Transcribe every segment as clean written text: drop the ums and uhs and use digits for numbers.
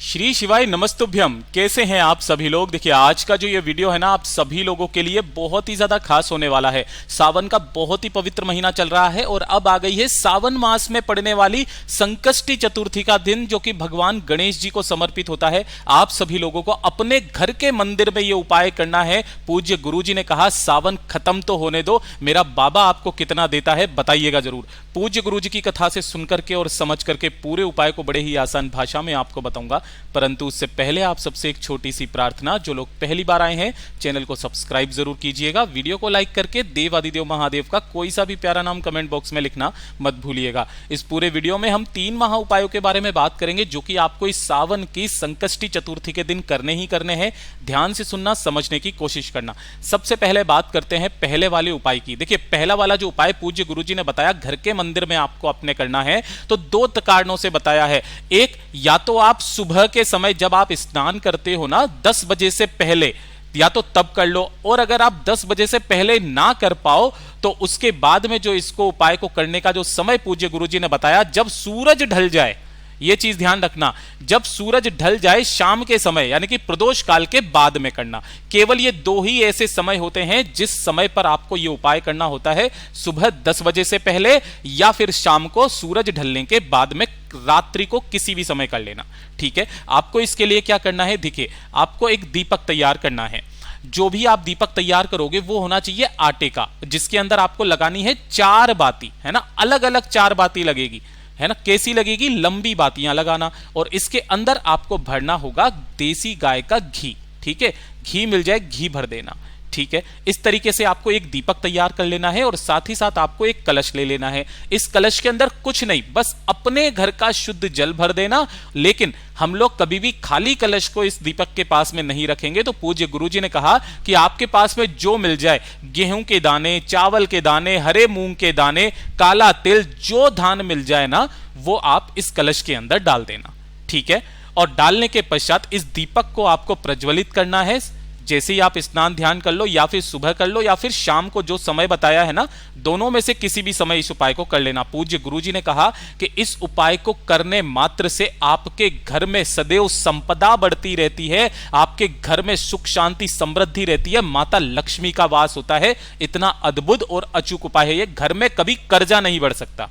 श्री शिवाय नमस्तुभ्यम। कैसे हैं आप सभी लोग। देखिए आज का जो ये वीडियो है ना, आप सभी लोगों के लिए बहुत ही ज्यादा खास होने वाला है। सावन का बहुत ही पवित्र महीना चल रहा है और अब आ गई है सावन मास में पड़ने वाली संकष्टी चतुर्थी का दिन, जो कि भगवान गणेश जी को समर्पित होता है। आप सभी लोगों को अपने घर के मंदिर में ये उपाय करना है। पूज्य गुरु जी ने कहा सावन खत्म तो होने दो, मेरा बाबा आपको कितना देता है बताइएगा जरूर। पूज्य गुरु जी की कथा से सुनकर के और समझ करके पूरे उपाय को बड़े ही आसान भाषा में आपको बताऊंगा, परंतु उससे पहले आप सबसे एक छोटी सी प्रार्थना। जो लोग पहली बार आए हैं चैनल को सब्सक्राइब जरूर कीजिएगा, वीडियो को लाइक करके देव आदिदेव महादेव का कोई सा भी प्यारा नाम कमेंट बॉक्स में लिखना मत भूलिएगा। इस पूरे वीडियो में हम 3 महा उपायों के बारे में बात करेंगे, जो कि आपको इस सावन की संकष्टी चतुर्थी के दिन करने ही करने हैं। ध्यान से सुनना, समझने की कोशिश करना। सबसे पहले बात करते हैं पहले वाले उपाय की। देखिए पहला वाला जो उपाय पूज्य गुरु जी ने बताया घर के मंदिर में आपको अपने करना है, तो 2 कारणों से बताया है। एक, या तो आप सुबह के समय जब आप स्नान करते हो ना 10 बजे से पहले, या तो तब कर लो, और अगर आप 10 बजे से पहले ना कर पाओ तो उसके बाद में जो इसको उपाय को करने का जो समय पूज्य गुरु जी ने बताया, जब सूरज ढल जाए। यह चीज ध्यान रखना, जब सूरज ढल जाए शाम के समय, यानी कि प्रदोष काल के बाद में करना। केवल ये 2 ही ऐसे समय होते हैं जिस समय पर आपको यह उपाय करना होता है, सुबह 10 बजे से पहले या फिर शाम को सूरज ढलने के बाद में। रात्रि को किसी भी समय कर लेना, ठीक है। आपको इसके लिए क्या करना है, देखिए आपको एक दीपक तैयार करना है। जो भी आप दीपक तैयार करोगे वो होना चाहिए आटे का, जिसके अंदर आपको लगानी है 4 बाती, है ना। अलग अलग 4 बाती लगेगी, है ना। कैसी लगेगी, लंबी बातियां लगाना। और इसके अंदर आपको भरना होगा देसी गाय का घी, ठीक है। घी मिल जाए, घी भर देना, ठीक है। इस तरीके से आपको एक दीपक तैयार कर लेना है और साथ ही साथ आपको एक कलश ले लेना है। इस कलश के अंदर कुछ नहीं, बस अपने घर का शुद्ध जल भर देना। लेकिन हम लोग कभी भी खाली कलश को इस दीपक के पास में नहीं रखेंगे। तो पूज्य गुरुजी ने कहा कि आपके पास में जो मिल जाए, गेहूं के दाने, चावल के दाने, हरे मूंग के दाने, काला तिल, जो धान मिल जाए ना, वो आप इस कलश के अंदर डाल देना, ठीक है। और डालने के पश्चात इस दीपक को आपको प्रज्वलित करना है। जैसे ही आप स्नान ध्यान कर लो, या फिर सुबह कर लो, या फिर शाम को, जो समय बताया है ना, दोनों में से किसी भी समय इस उपाय को कर लेना। पूज्य गुरुजी ने कहा कि इस उपाय को करने मात्र से आपके घर में सदैव संपदा बढ़ती रहती है, आपके घर में सुख शांति समृद्धि रहती है, माता लक्ष्मी का वास होता है। इतना अद्भुत और अचूक उपाय है ये, घर में कभी कर्जा नहीं बढ़ सकता।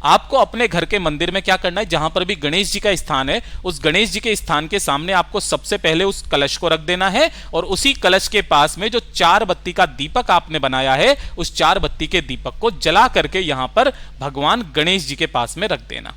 आपको अपने घर के मंदिर में क्या करना है, जहां पर भी गणेश जी का स्थान है, उस गणेश जी के स्थान के सामने आपको सबसे पहले उस कलश को रख देना है। और उसी कलश के पास में जो 4 बत्ती का दीपक आपने बनाया है, उस 4 बत्ती के दीपक को जला करके यहां पर भगवान गणेश जी के पास में रख देना।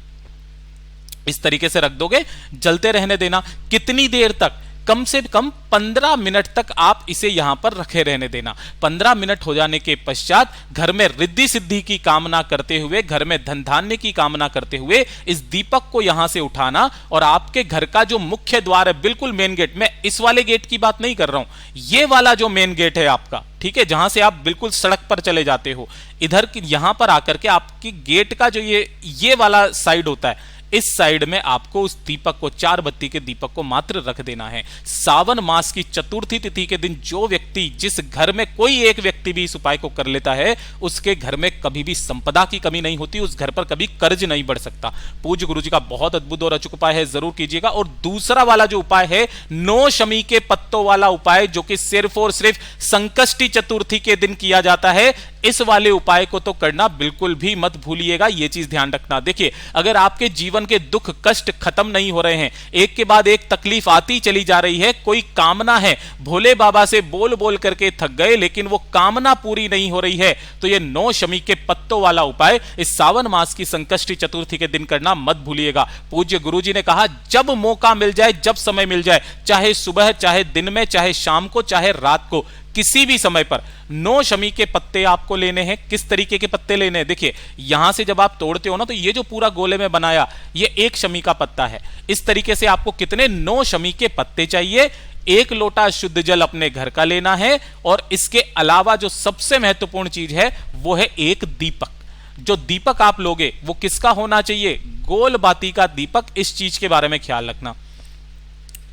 इस तरीके से रख दोगे, जलते रहने देना। कितनी देर तक, कम से कम 15 मिनट तक आप इसे यहां पर रखे रहने देना। 15 मिनट हो जाने के पश्चात घर में रिद्धि सिद्धि की कामना करते हुए, घर में धन धान्य की कामना करते हुए इस दीपक को यहां से उठाना और आपके घर का जो मुख्य द्वार है, बिल्कुल मेन गेट, मैं इस वाले गेट की बात नहीं कर रहा हूं, ये वाला जो मेन गेट है आपका, ठीक है, जहां से आप बिल्कुल सड़क पर चले जाते हो, इधर यहां पर आकर के आपकी गेट का जो ये वाला साइड होता है, इस साइड में आपको उस दीपक को, 4 बत्ती के दीपक को मात्र रख देना है। सावन मास की चतुर्थी तिथि के दिन जो व्यक्ति, जिस घर में कोई एक व्यक्ति भी इस उपाय को कर लेता है, उसके घर में कभी भी संपदा की कमी नहीं होती, उस घर पर कभी कर्ज नहीं बढ़ सकता। पूज्य गुरु जी का बहुत अद्भुत और अचूक उपाय है, जरूर कीजिएगा। और दूसरा वाला जो उपाय है, 9 शमी के पत्तों वाला उपाय, जो कि सिर्फ और सिर्फ संकष्टी चतुर्थी के दिन किया जाता है, इस वाले उपाय को तो करना बिल्कुल भी मत भूलिएगा। यह चीज ध्यान रखना। देखिए अगर आपके जीवन के दुख कष्ट खत्म नहीं हो रहे हैं, एक के बाद एक तकलीफ आती चली जा रही है, कोई कामना है, भोले बाबा से बोल बोल करके थक गए लेकिन वो कामना पूरी नहीं हो रही है, तो ये 9 शमी के पत्तों वाला उपाय इस सावन मास की संकष्टी चतुर्थी के दिन करना मत भूलिएगा। पूज्य गुरुजी ने कहा जब मौका मिल जाए, जब समय मिल जाए, चाहे सुबह, चाहे दिन में, चाहे शाम को, चाहे रात को, किसी भी समय पर 9 शमी के पत्ते आपको लेने हैं। किस तरीके के पत्ते लेने हैं, देखिए यहां से जब आप तोड़ते हो ना, तो ये जो पूरा गोले में बनाया, ये 1 शमी का पत्ता है। इस तरीके से आपको कितने 9 शमी के पत्ते चाहिए। 1 लोटा शुद्ध जल अपने घर का लेना है। और इसके अलावा जो सबसे महत्वपूर्ण चीज है वो है एक दीपक। जो दीपक आप लोगे वो किसका होना चाहिए, गोल बाती का दीपक। इस चीज के बारे में ख्याल रखना।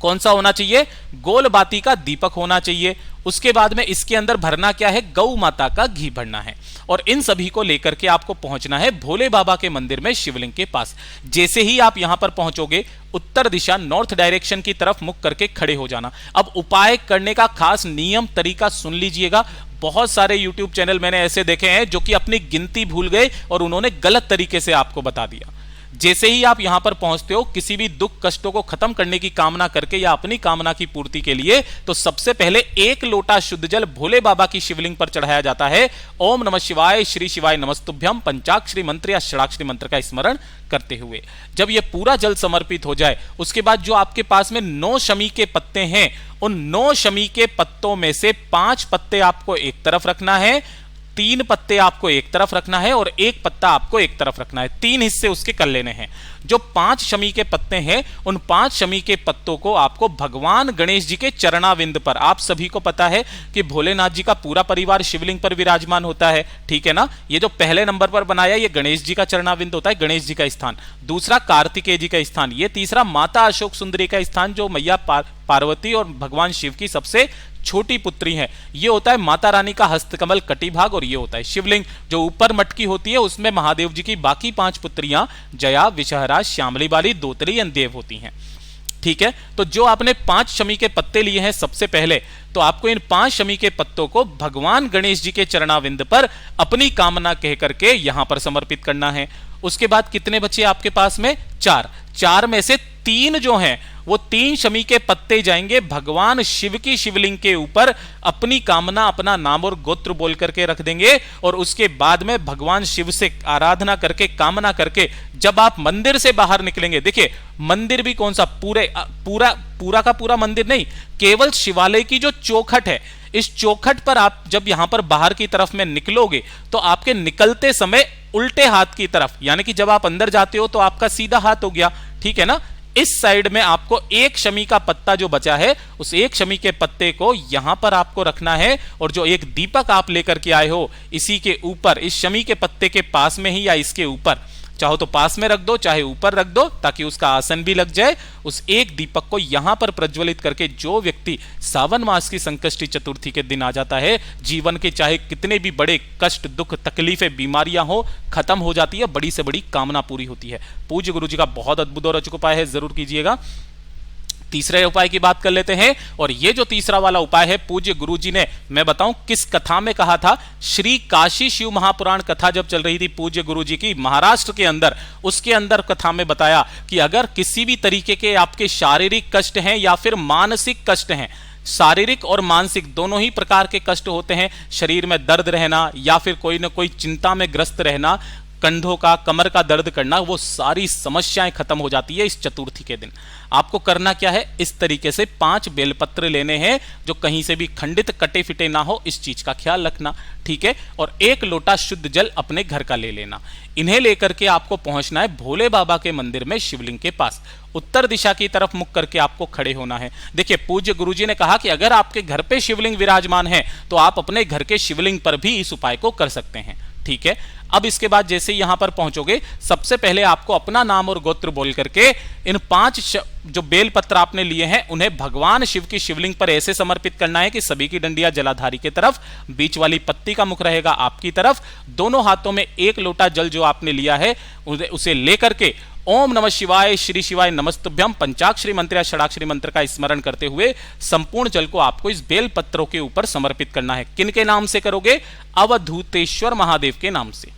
कौन सा होना चाहिए? गोल बाती का दीपक होना चाहिए। उसके बाद में इसके अंदर भरना क्या है? गौ माता का घी भरना है। और इन सभी को लेकर के आपको पहुंचना है भोले बाबा के मंदिर में शिवलिंग के पास। जैसे ही आप यहां पर पहुंचोगे, उत्तर दिशा नॉर्थ डायरेक्शन की तरफ मुख करके खड़े हो जाना। अब उपाय करने का खास नियम तरीका सुन लीजिएगा। बहुत सारे YouTube चैनल मैंने ऐसे देखे हैं जो कि अपनी गिनती भूल गए और उन्होंने गलत तरीके से आपको बता दिया। जैसे ही आप यहां पर पहुंचते हो, किसी भी दुख कष्टों को खत्म करने की कामना करके या अपनी कामना की पूर्ति के लिए, तो सबसे पहले 1 लोटा शुद्ध जल भोले बाबा की शिवलिंग पर चढ़ाया जाता है। ओम नमः शिवाय, श्री शिवाय नमस्तुभ्यम पंचाक्षरी मंत्र या षडाक्षरी मंत्र का स्मरण करते हुए जब यह पूरा जल समर्पित हो जाए, उसके बाद जो आपके पास में 9 शमी के पत्ते हैं, उन 9 शमी के पत्तों में से 5 पत्ते आपको एक तरफ रखना है, 3 पत्ते आपको एक तरफ रखना है और 1 पत्ता आपको एक तरफ रखना है। 3 हिस्से उसके कर लेने हैं। जो 5 शमी के पत्ते हैं, उन 5 शमी के पत्तों को आपको भगवान गणेश जी के चरणाविंद पर, आप सभी को पता है कि भोलेनाथ जी का पूरा परिवार शिवलिंग पर विराजमान होता है, ठीक है ना। ये जो पहले नंबर पर बनाया, ये गणेश जी का चरणाविंद होता है, गणेश जी का स्थान। दूसरा कार्तिकेय जी का स्थान। ये तीसरा माता अशोक सुंदरी का स्थान, जो मैया पार्वती और भगवान शिव की सबसे छोटी पुत्री है। ये होता है माता रानी का हस्तकमल कटिभाग और ये होता है शिवलिंग। जो ऊपर मटकी होती है उसमें महादेव जी की बाकी 5 पुत्रियां जया, विषहरा, श्यामली बाली, दोतली एवं देव होती हैं, ठीक है। तो जो आपने 5 शमी के पत्ते लिए हैं सबसे पहले, तो आपको इन 5 शमी के पत्तों को भगवान गणेश जी के चरणाविंद पर अपनी कामना कह करके यहां पर समर्पित करना है। उसके बाद कितने बचे आपके पास में? 4 में से 3 जो हैं वो 3 शमी के पत्ते जाएंगे भगवान शिव की शिवलिंग के ऊपर, अपनी कामना, अपना नाम और गोत्र बोल करके रख देंगे। और उसके बाद में भगवान शिव से आराधना करके, कामना करके जब आप मंदिर से बाहर निकलेंगे, देखिए मंदिर भी कौन सा, पूरा का पूरा मंदिर नहीं, केवल शिवालय की जो चौखट है, इस चौखट पर आप जब यहां पर बाहर की तरफ में निकलोगे, तो आपके निकलते समय उल्टे हाथ की तरफ, यानी कि जब आप अंदर जाते हो तो आपका सीधा हाथ हो गया, ठीक है ना। इस साइड में आपको 1 शमी का पत्ता जो बचा है, उस 1 शमी के पत्ते को यहां पर आपको रखना है। और जो एक दीपक आप लेकर के आए हो, इसी के ऊपर, इस शमी के पत्ते के पास में ही या इसके ऊपर, चाहो तो पास में रख दो, चाहे ऊपर रख दो, ताकि उसका आसन भी लग जाए। उस एक दीपक को यहां पर प्रज्वलित करके जो व्यक्ति सावन मास की संकष्टी चतुर्थी के दिन आ जाता है, जीवन के चाहे कितने भी बड़े कष्ट, दुख, तकलीफें, बीमारियां हो, खत्म हो जाती है, बड़ी से बड़ी कामना पूरी होती है। पूज्य गुरु जी का बहुत अद्भुत और अचूक उपाय है, जरूर कीजिएगा। तीसरे उपाय की बात कर लेते हैं। और ये जो तीसरा वाला उपाय है, पूज्य गुरुजी ने, मैं बताऊं किस कथा में कहा था, श्री काशी शिव महापुराण कथा जब चल रही थी पूज्य गुरुजी की महाराष्ट्र के अंदर, उसके अंदर कथा में बताया कि अगर किसी भी तरीके के आपके शारीरिक कष्ट हैं या फिर मानसिक कष्ट हैं, शारीरिक और मानसिक दोनों ही प्रकार के कष्ट होते हैं, शरीर में दर्द रहना या फिर कोई ना कोई चिंता में ग्रस्त रहना, कंधों का, कमर का दर्द करना, वो सारी समस्याएं खत्म हो जाती है इस चतुर्थी के दिन। आपको करना क्या है, इस तरीके से 5 बेलपत्र लेने हैं जो कहीं से भी खंडित, कटे फिटे ना हो, इस चीज का ख्याल रखना, ठीक है। और 1 लोटा शुद्ध जल अपने घर का ले लेना। इन्हें लेकर के आपको पहुंचना है भोले बाबा के मंदिर में शिवलिंग के पास। उत्तर दिशा की तरफ मुख करके आपको खड़े होना है। देखिए पूज्य गुरुजी ने कहा कि अगर आपके घर पे शिवलिंग विराजमान है तो आप अपने घर के शिवलिंग पर भी इस उपाय को कर सकते हैं, ठीक है। अब इसके बाद जैसे यहां पर पहुंचोगे, सबसे पहले आपको अपना नाम और गोत्र बोल करके इन 5 जो बेल पत्र आपने लिए हैं उन्हें भगवान शिव की शिवलिंग पर ऐसे समर्पित करना है कि सभी की डंडियां जलाधारी की तरफ, बीच वाली पत्ती का मुख रहेगा आपकी तरफ। दोनों हाथों में 1 लोटा जल जो आपने लिया है उसे लेकर के ओम नमः शिवाय, श्री शिवाय नमस्तुभ्यम पंचाक्षरी मंत्र या षडाक्षरी मंत्र का स्मरण करते हुए संपूर्ण जल को आपको इस बेल पत्रों के ऊपर समर्पित करना है। किन के नाम से करोगे? अवधूतेश्वर महादेव के नाम से।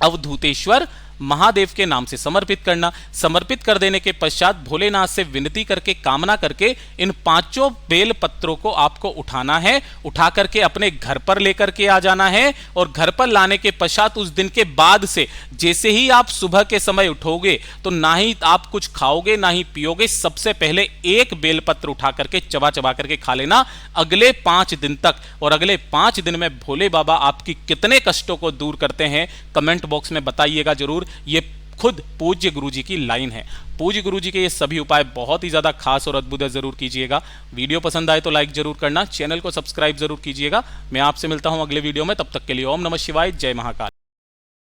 अवधूतेश्वर महादेव के नाम से समर्पित करना। समर्पित कर देने के पश्चात भोलेनाथ से विनती करके, कामना करके इन 5 बेल पत्रों को आपको उठाना है। उठा करके अपने घर पर लेकर के आ जाना है। और घर पर लाने के पश्चात उस दिन के बाद से जैसे ही आप सुबह के समय उठोगे तो ना ही आप कुछ खाओगे ना ही पियोगे, सबसे पहले 1 बेलपत्र उठा करके चबा चबा करके खा लेना अगले 5 दिन तक। और अगले 5 दिन में भोले बाबा आपकी कितने कष्टों को दूर करते हैं कमेंट बॉक्स में बताइएगा जरूर। ये खुद पूज्य गुरुजी की लाइन है। पूज्य गुरुजी के ये सभी उपाय बहुत ही ज्यादा खास और अद्भुत है, जरूर कीजिएगा। वीडियो पसंद आए तो लाइक जरूर करना, चैनल को सब्सक्राइब जरूर कीजिएगा। मैं आपसे मिलता हूं अगले वीडियो में, तब तक के लिए ओम नमः शिवाय, जय महाकाल।